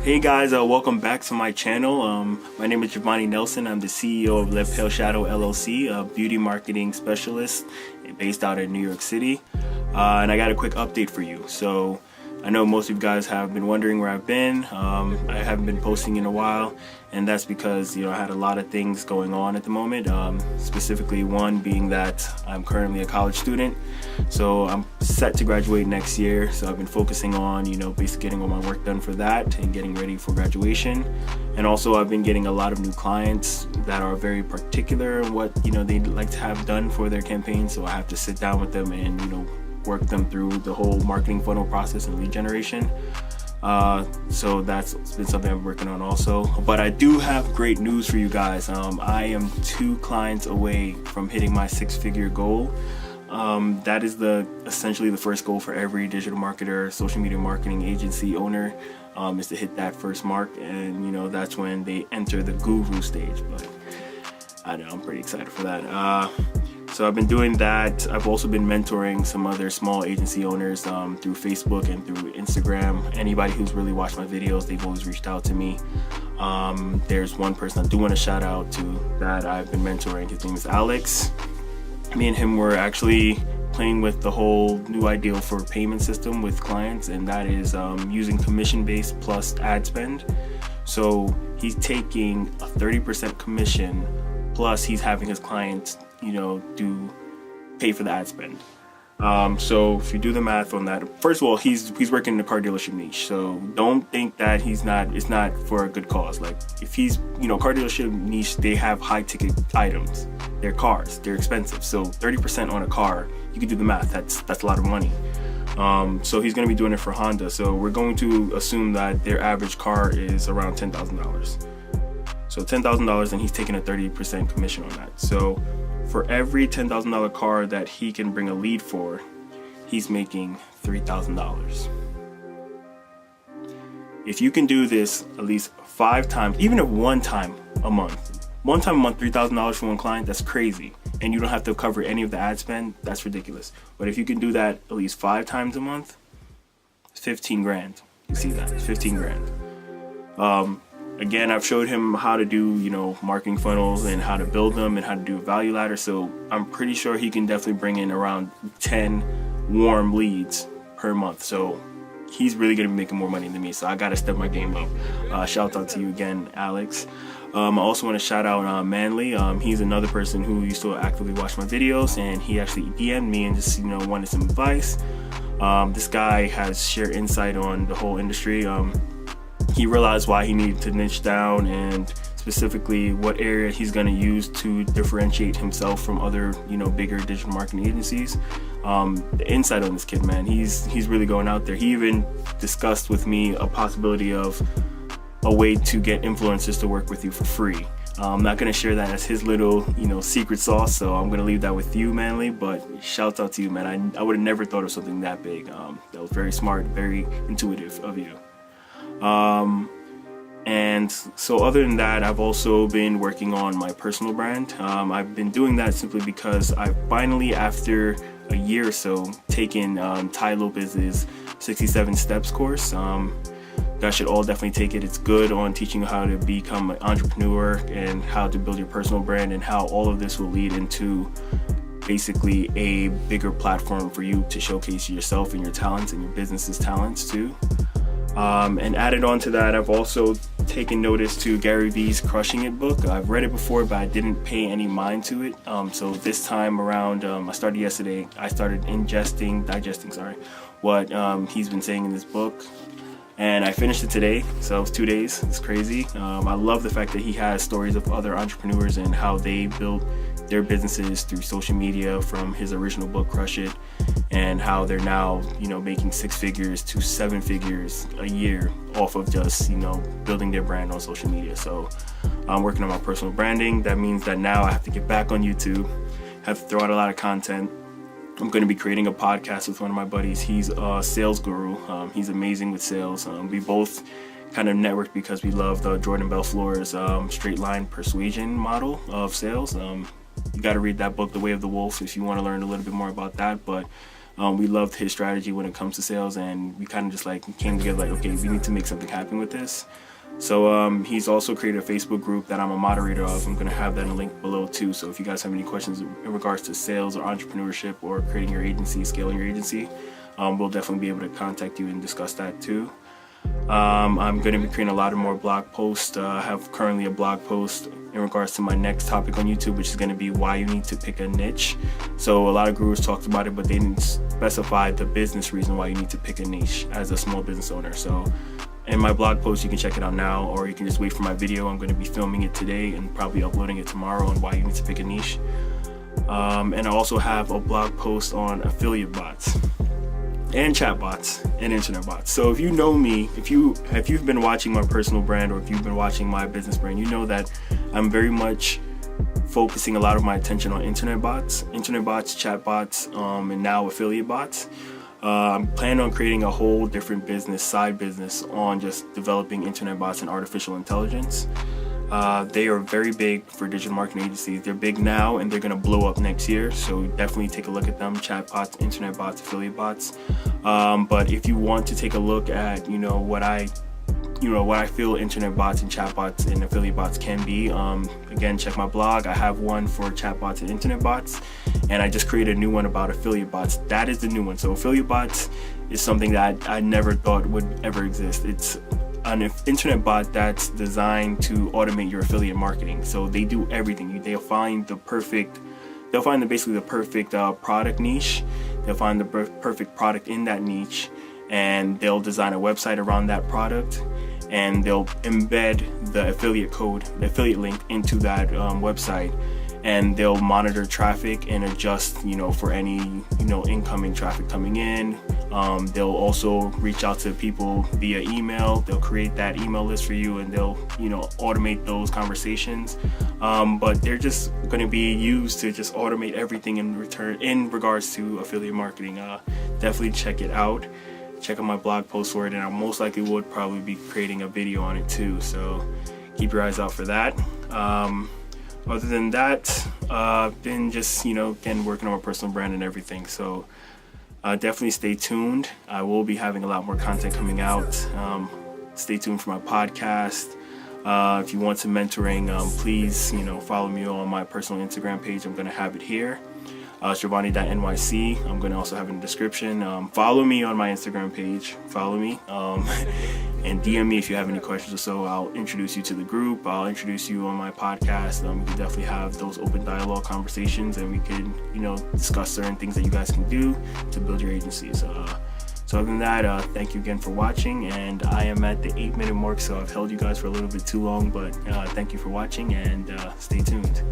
Hey guys, welcome back to my channel. My name is Giovanni Nelson. I'm the CEO of Live Pale Shadow LLC, a beauty marketing specialist based out in New York City. And I got a quick update for you. So I know most of you guys have been wondering where I've been. I haven't been posting in a while, and that's because I had a lot of things going on at the moment. Specifically, one being that I'm currently a college student, so I'm set to graduate next year. So I've been focusing on basically getting all my work done for that and getting ready for graduation. And also I've been getting a lot of new clients that are very particular in what they'd like to have done for their campaign. So I have to sit down with them and work them through the whole marketing funnel process and lead generation. So that's been something I'm working on also. But I do have great news for you guys. I am 2 clients away from hitting my 6-figure goal. That is essentially the first goal for every digital marketer, social media marketing agency owner, is to hit that first mark. And that's when they enter the guru stage. But I know I'm pretty excited for that. So I've been doing that. I've also been mentoring some other small agency owners through Facebook and through Instagram. Anybody who's really watched my videos, they've always reached out to me. There's one person I do want to shout out to that I've been mentoring. His name is Alex. Me and him were actually playing with the whole new ideal for payment system with clients, and that is using commission-based plus ad spend. So he's taking a 30% commission, plus he's having his clients do pay for the ad spend. So if you do the math on that, first of all, he's working in the car dealership niche. So don't think that it's not for a good cause. Like if he's, car dealership niche, they have high ticket items. They're cars, they're expensive. So 30% on a car, you can do the math. That's a lot of money. So he's going to be doing it for Honda. So we're going to assume that their average car is around $10,000. So $10,000, and he's taking a 30% commission on that. So for every $10,000 car that he can bring a lead for, he's making $3,000. If you can do this at least 5 times, even if one time a month, $3,000 for one client, that's crazy. And you don't have to cover any of the ad spend, that's ridiculous. But if you can do that at least 5 times a month, it's 15 grand. You see that, it's 15 grand. Again, I've showed him how to do, marketing funnels and how to build them and how to do a value ladder. So I'm pretty sure he can definitely bring in around 10 warm leads per month. So he's really going to be making more money than me. So I got to step my game up. Shout out to you again, Alex. I also want to shout out Manly. He's another person who used to actively watch my videos, and he actually DM'd me and just, wanted some advice. This guy has shared insight on the whole industry. He realized why he needed to niche down and specifically what area he's going to use to differentiate himself from other, bigger digital marketing agencies. The insight on this kid, man, he's really going out there. He even discussed with me a possibility of a way to get influencers to work with you for free. I'm not going to share that as his little, secret sauce, so I'm going to leave that with you, Manly, but shout out to you, man. I would have never thought of something that big. That was very smart, very intuitive of you. And so other than that, I've also been working on my personal brand. I've been doing that simply because I finally, after a year or so, taken Tai Lopez's 67 Steps course. Guys should all definitely take it. It's good on teaching you how to become an entrepreneur and how to build your personal brand, and how all of this will lead into basically a bigger platform for you to showcase yourself and your talents and your business's talents too. And added on to that, I've also taken notice to Gary Vee's Crushing It book. I've read it before, but I didn't pay any mind to it. So this time around, I started yesterday. I started digesting, what he's been saying in this book. And I finished it today, so it was 2 days. It's crazy. I love the fact that he has stories of other entrepreneurs and how they built their businesses through social media from his original book, Crush It, and how they're now, making 6 figures to 7 figures a year off of just, building their brand on social media. So I'm working on my personal branding. That means that now I have to get back on YouTube, have to throw out a lot of content. I'm going to be creating a podcast with one of my buddies. He's a sales guru. He's amazing with sales. We both kind of networked because we love the Jordan Belfleur's straight line persuasion model of sales. You got to read that book, The Way of the Wolf, if you want to learn a little bit more about that. But We loved his strategy when it comes to sales, and we kind of just like came together like, okay, we need to make something happen with this. So he's also created a Facebook group that I'm a moderator of. I'm going to have that link below too. So if you guys have any questions in regards to sales or entrepreneurship or creating your agency, scaling your agency, we'll definitely be able to contact you and discuss that too. I'm going to be creating a lot of more blog posts. I have currently a blog post in regards to my next topic on YouTube, which is going to be why you need to pick a niche. So a lot of gurus talked about it, but they didn't specify the business reason why you need to pick a niche as a small business owner. So in my blog post, you can check it out now, or you can just wait for my video. I'm going to be filming it today and probably uploading it tomorrow on why you need to pick a niche. And I also have a blog post on affiliate bots and chat bots and internet bots. So if you know me, if you've been watching my personal brand, or if you've been watching my business brand, you know that I'm very much focusing a lot of my attention on internet bots, chat bots, and now affiliate bots. I'm planning on creating a whole different side business on just developing internet bots and artificial intelligence. They are very big for digital marketing agencies. They're big now and they're going to blow up next year. So definitely take a look at them: chat bots, internet bots, affiliate bots. But if you want to take a look at, what I feel internet bots and chat bots and affiliate bots can be, again, check my blog. I have one for chat bots and internet bots, and I just created a new one about affiliate bots. That is the new one. So affiliate bots is something that I never thought would ever exist. It's an internet bot that's designed to automate your affiliate marketing. So they do everything. They'll find basically the perfect product niche. They'll find the perfect product in that niche, and they'll design a website around that product, and they'll embed the affiliate code, the affiliate link into that website, and they'll monitor traffic and adjust, for any, incoming traffic coming in. They'll also reach out to people via email. They'll create that email list for you, and they'll, automate those conversations. But they're just going to be used to just automate everything in regards to affiliate marketing. Definitely check it out. Check out my blog post for it, and I most likely would probably be creating a video on it too. So keep your eyes out for that. Other than that, been just, again, working on my personal brand and everything. So definitely stay tuned. I will be having a lot more content coming out. Stay tuned for my podcast. If you want some mentoring, please, follow me on my personal Instagram page. I'm going to have it here. Giovanni.nyc. I'm going to also have it in the description. Follow me on my Instagram page. Follow me. And DM me if you have any questions or so. I'll introduce you to the group. I'll introduce you on my podcast. We can definitely have those open dialogue conversations, and we can, discuss certain things that you guys can do to build your agencies. So other than that, thank you again for watching, and I am at the 8-minute mark, so I've held you guys for a little bit too long, but thank you for watching, and stay tuned.